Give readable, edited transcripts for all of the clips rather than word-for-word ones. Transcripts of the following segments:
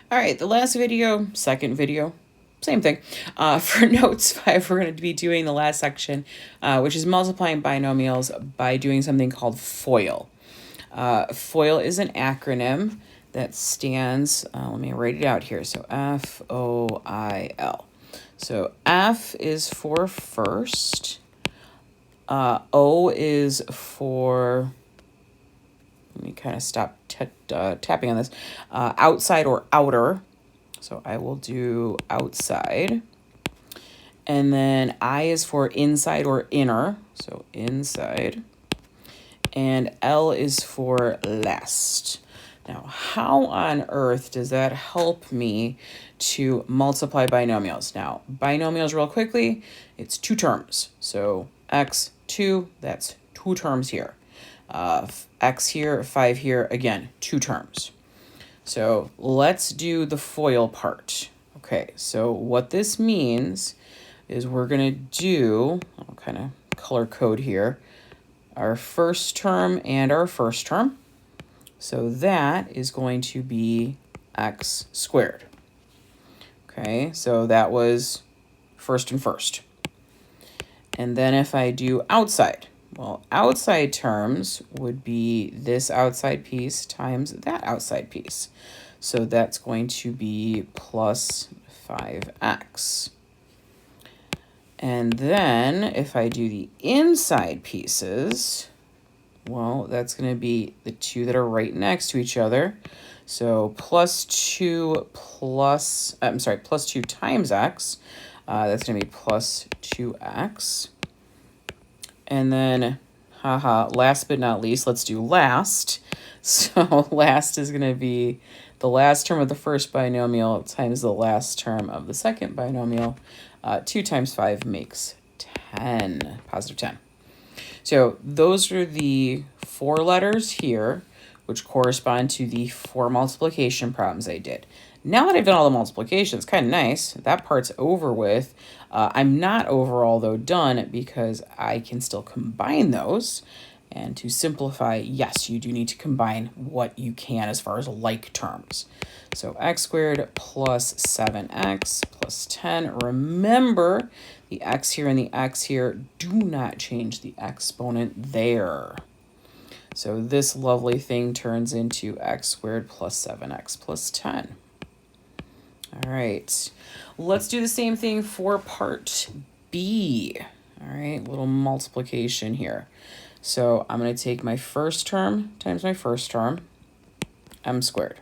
All right, the last video, second video, same thing. For notes 5, we're going to be doing the last section, which is multiplying binomials by doing something called FOIL. FOIL is an acronym that stands, let me write it out here. So FOIL. So F is for first. O is for, let me kind of stop tapping on this, outside or outer. So I will do outside. And then I is for inside or inner. So inside. And L is for last. Now, how on earth does that help me to multiply binomials? Now, binomials real quickly, it's two terms. So x, 2, that's two terms here. X here, 5 here, again, two terms. So let's do the FOIL part. Okay, so what this means is we're going to do, I'll kind of color code here, our first term and our first term. So that is going to be x squared. Okay, so that was first and first. And then if I do outside, well, outside terms would be this outside piece times that outside piece. So that's going to be plus 5x. And then if I do the inside pieces, well, that's going to be the two that are right next to each other. So plus 2 times x. That's going to be plus 2x. And then, last but not least, let's do last. So last is going to be the last term of the first binomial times the last term of the second binomial. 2 times 5 makes 10, positive 10. So those are the 4 letters here, which correspond to the 4 multiplication problems I did. Now that I've done all the multiplications, kind of nice. That part's over with. I'm not overall, though, done because I can still combine those. And to simplify, yes, you do need to combine what you can as far as like terms. So x squared plus 7x plus 10. Remember, the x here and the x here do not change the exponent there. So this lovely thing turns into x squared plus 7x plus 10. All right, let's do the same thing for part B. All right, little multiplication here. So I'm going to take my first term times my first term, m squared.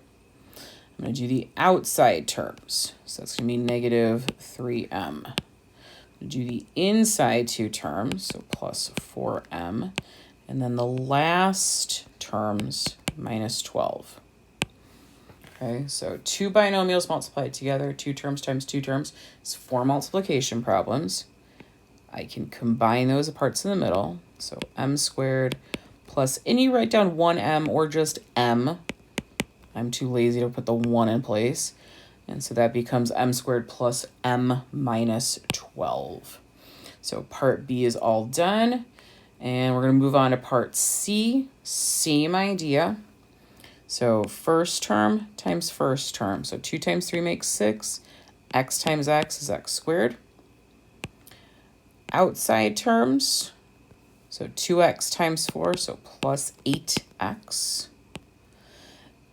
I'm going to do the outside terms. So that's going to be negative 3m. I'm going to do the inside two terms, so plus 4m. And then the last terms, minus 12. Okay, so 2 binomials multiplied together, 2 terms times 2 terms. It's 4 multiplication problems. I can combine those parts in the middle. So m squared plus, and you write down 1m or just m. I'm too lazy to put the 1 in place. And so that becomes m squared plus m minus 12. So part B is all done. And we're going to move on to part C. Same idea. So first term times first term. So 2 times 3 makes 6. X times x is x squared. Outside terms, so 2x times 4, so plus 8x.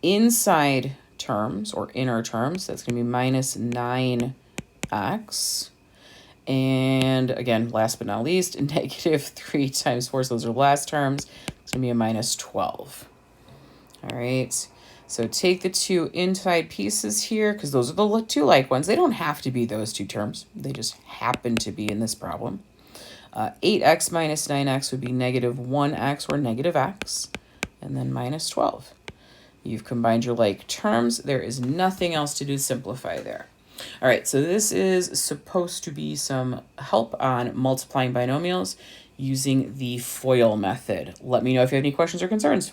Inside terms, or inner terms, that's going to be minus 9x. And again, last but not least, negative 3 times 4, so those are last terms. It's going to be a minus 12. All right, so take the 2 inside pieces here, because those are the 2 like ones. They don't have to be those 2 terms. They just happen to be in this problem. 8x minus 9x would be negative 1x or negative x, and then minus 12. You've combined your like terms. There is nothing else to do to simplify there. All right, so this is supposed to be some help on multiplying binomials using the FOIL method. Let me know if you have any questions or concerns.